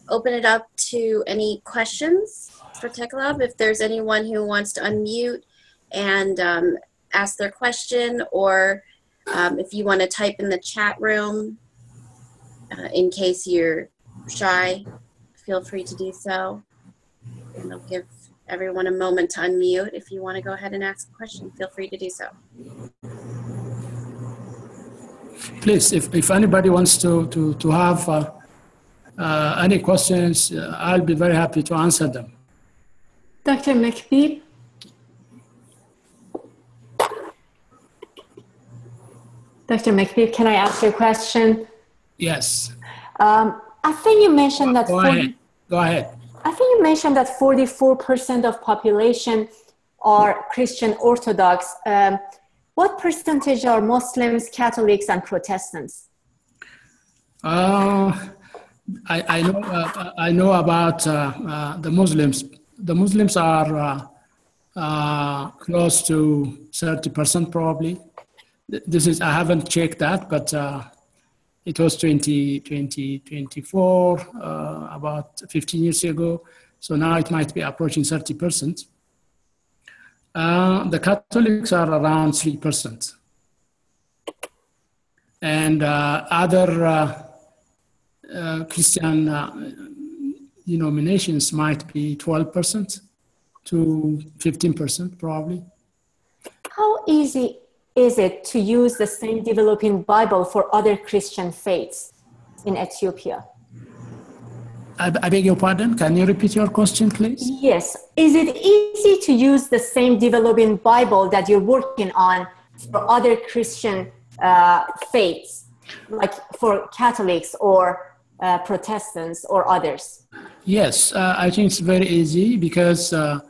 open it up to any questions for Tekleab. If there's anyone who wants to unmute and ask their question, or if you want to type in the chat room in case you're shy, feel free to do so. And I'll give everyone a moment to unmute. If you want to go ahead and ask a question, feel free to do so. Please, if anybody wants to have any questions, I'll be very happy to answer them. Dr. Mekbib? Dr. Mekbib, can I ask you a question? Yes. I think you mentioned that... Go ahead. I think you mentioned that 44% of population are Christian Orthodox. What percentage are Muslims, Catholics, and Protestants? I know about the Muslims. The Muslims are close to 30% probably. This is, I haven't checked that, but it was 2024, about 15 years ago. So now it might be approaching 30%. The Catholics are around 3%. And other Christian denominations might be 12% to 15% probably. How easy is it to use the same Developing Bible for other Christian faiths in Ethiopia? I beg your pardon? Can you repeat your question, please? Yes. Is it easy to use the same Developing Bible that you're working on for other Christian faiths, like for Catholics or Protestants or others? Yes, I think it's very easy because the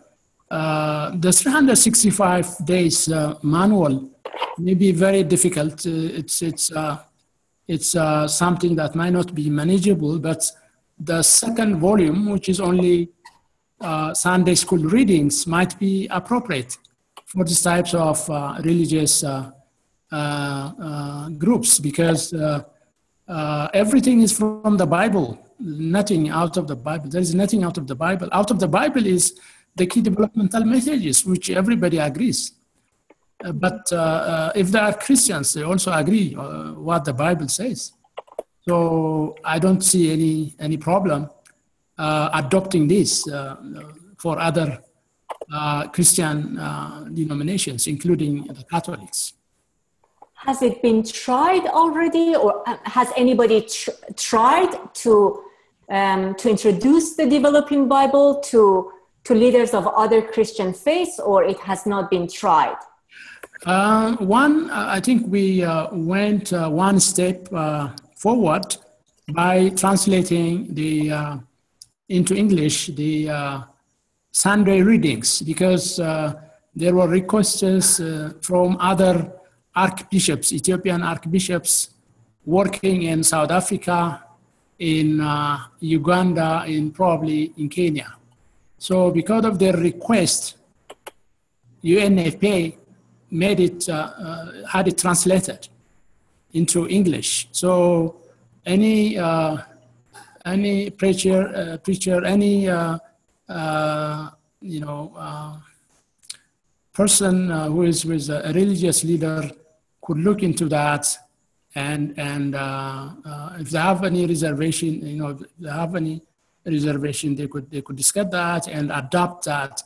365 days manual may be very difficult. It's something that might not be manageable, but the second volume, which is only Sunday school readings, might be appropriate for these types of religious groups, because everything is from the Bible, nothing out of the Bible. There is nothing out of the Bible. Out of the Bible is the key developmental messages, which everybody agrees. But if they are Christians, they also agree what the Bible says. So I don't see any problem adopting this for other Christian denominations, including the Catholics. Has it been tried already, or has anybody tried to introduce the Developing Bible to leaders of other Christian faiths, or it has not been tried? I think we went one step forward by translating into English the Sunday readings, because there were requests from other archbishops, Ethiopian archbishops, working in South Africa, in Uganda, probably in Kenya. So because of their request, UNFPA made it, had it translated into English. So any preacher, any person who is with a religious leader could look into that, and if they have any reservation, they could discuss that and adopt that.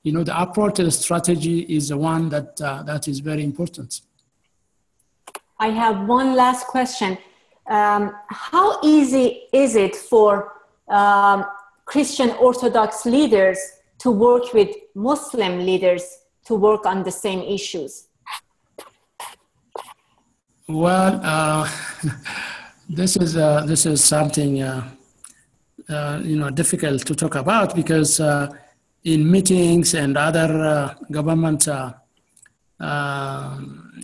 The approach to the strategy is the one that is very important. I have one last question. How easy is it for Christian Orthodox leaders to work with Muslim leaders to work on the same issues? Well, this is something difficult to talk about, because in meetings and other government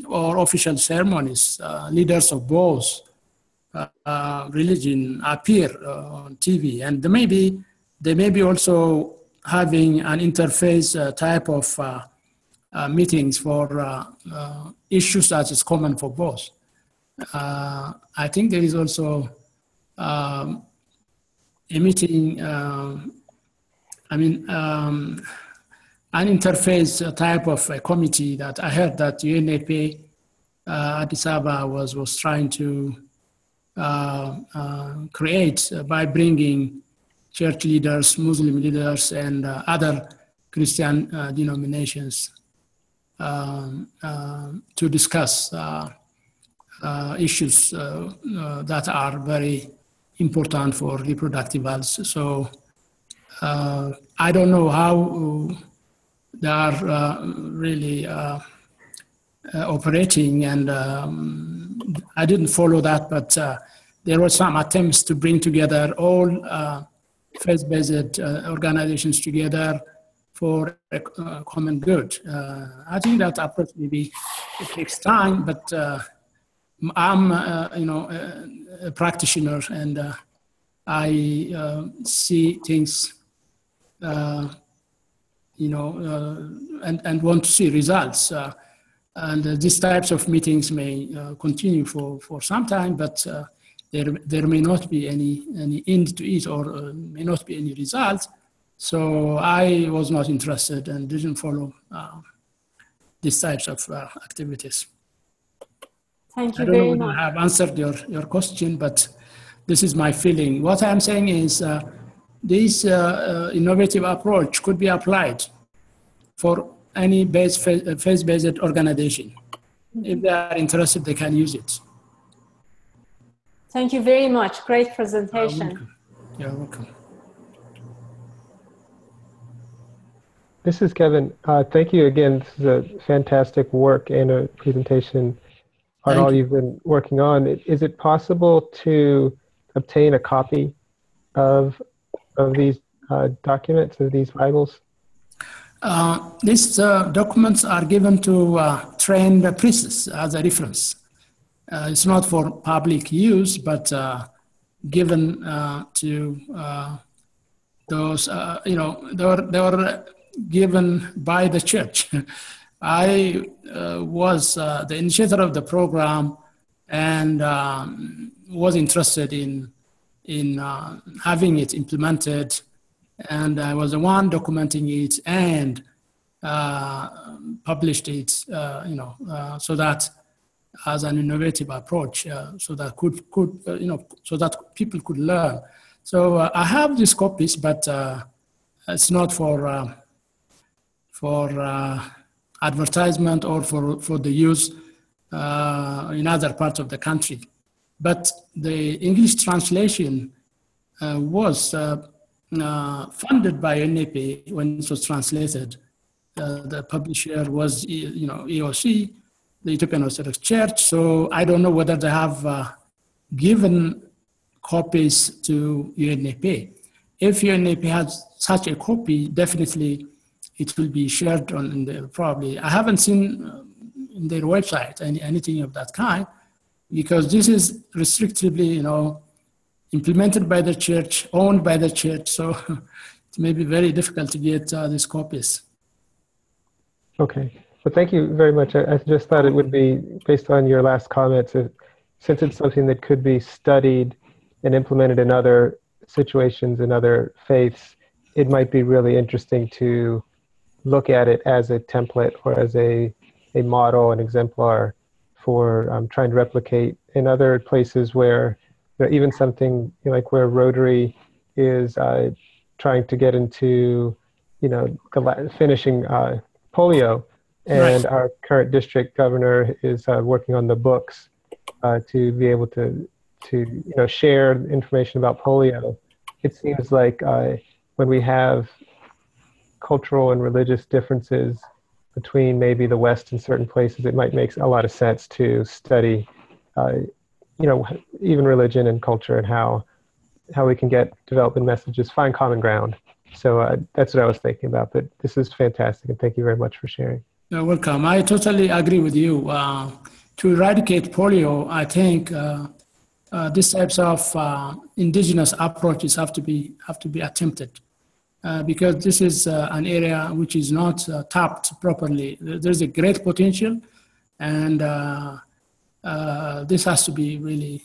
or official ceremonies, leaders of both religion appear on TV, and they may be also having an interface type of meetings for issues that is common for both. I think there is also a meeting, an interface type of a committee that I heard that UNAP Addis Ababa was trying to create by bringing church leaders, Muslim leaders, and other Christian denominations to discuss issues that are very important for reproductive health. So I don't know how they are really operating, and I didn't follow that, but there were some attempts to bring together all faith-based organizations together for a common good. I think that approach maybe it takes time, but I'm a practitioner, and I see things and want to see results. And these types of meetings may continue for some time, but there may not be any end to it, or may not be any result. So I was not interested and didn't follow these types of activities. Thank you I don't very know much. whether I have answered your question, but this is my feeling. What I'm saying is this innovative approach could be applied for any faith-based organization. If they are interested, they can use it. Thank you very much. Great presentation. You're welcome. This is Kevin. Thank you again. This is a fantastic work and a presentation on all you've been working on. Is it possible to obtain a copy of these documents, of these Bibles? These documents are given to trained priests as a reference. It's not for public use, but given to those, they were given by the church. I was the initiator of the program, and was interested in having it implemented, and I was the one documenting it and published it, so that as an innovative approach, so that so that people could learn. So I have these copies, but it's not for advertisement or for the use in other parts of the country. But the English translation was funded by UNAP when it was translated. The publisher was, EOC, the Ethiopian Orthodox Church. So I don't know whether they have given copies to UNAP. If UNAP has such a copy, definitely it will be shared on probably. I haven't seen in their website anything of that kind, because this is restrictively, implemented by the church, owned by the church. So it may be very difficult to get these copies. Okay. Well, thank you very much. I just thought it would be, based on your last comments, since it's something that could be studied and implemented in other situations and other faiths, it might be really interesting to look at it as a template or as a model, an exemplar for trying to replicate in other places where, even something like where Rotary is trying to get into, finishing polio, and our current district governor is working on the books to be able to share information about polio. It seems like when we have cultural and religious differences between maybe the West and certain places, it might make a lot of sense to study, even religion and culture, and how we can get development messages, find common ground. So that's what I was thinking about. But this is fantastic, and thank you very much for sharing. You're welcome. I totally agree with you. To eradicate polio, I think these types of indigenous approaches have to be attempted. Because this is an area which is not tapped properly. There's a great potential, and this has to be really,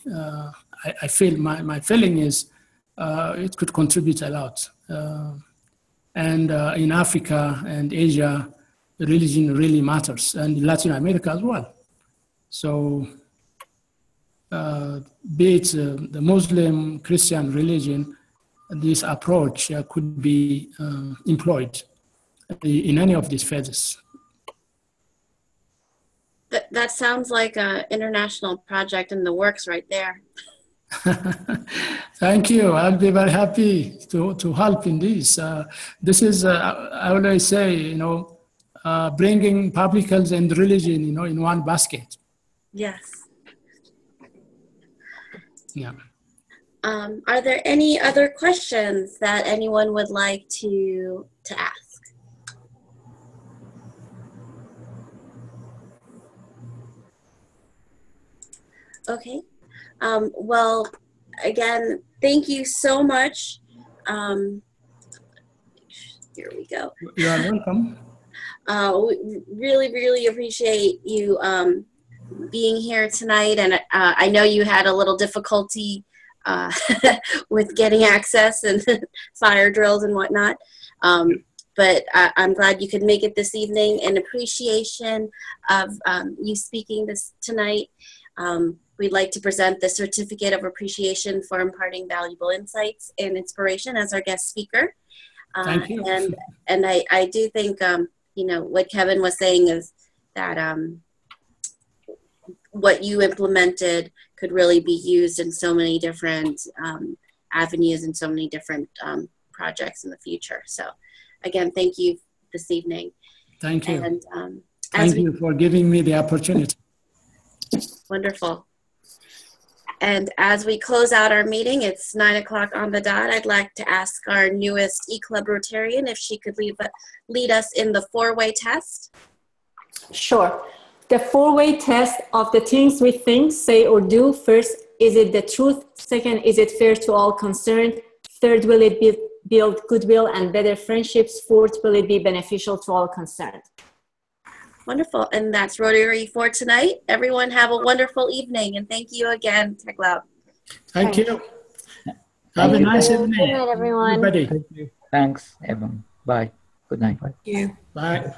I feel, my feeling is it could contribute a lot. And in Africa and Asia, religion really matters, and in Latin America as well. So, be it the Muslim, Christian religion, this approach could be employed in any of these phases. That sounds like an international project in the works right there. Thank you. I'll be very happy to help in this. This is, I always say, bringing public health and religion, in one basket. Yes. Yeah. Are there any other questions that anyone would like to ask? Okay. Well, again, thank you so much. Here we go. You are welcome. We really, really appreciate you being here tonight. And I know you had a little difficulty with getting access and fire drills and whatnot. But I'm glad you could make it this evening. In appreciation of you speaking this tonight, we'd like to present the Certificate of Appreciation for imparting valuable insights and inspiration as our guest speaker. Thank you. And I do think, what Kevin was saying is that what you implemented could really be used in so many different avenues and so many different projects in the future. So again, thank you this evening. Thank you. And thank you for giving me the opportunity. Wonderful. And as we close out our meeting, it's 9 o'clock on the dot. I'd like to ask our newest E-Club Rotarian if she could lead us in the four-way test. Sure. The four-way test of the things we think, say, or do. First, is it the truth? Second, is it fair to all concerned? Third, will it build goodwill and better friendships? Fourth, will it be beneficial to all concerned? Wonderful. And that's Rotary for tonight. Everyone have a wonderful evening. And thank you again, Tekleab. Thank you. Have a nice evening. Good night, everyone. Everybody. Thank you. Thanks, everyone. Bye. Good night. Thank you. Bye.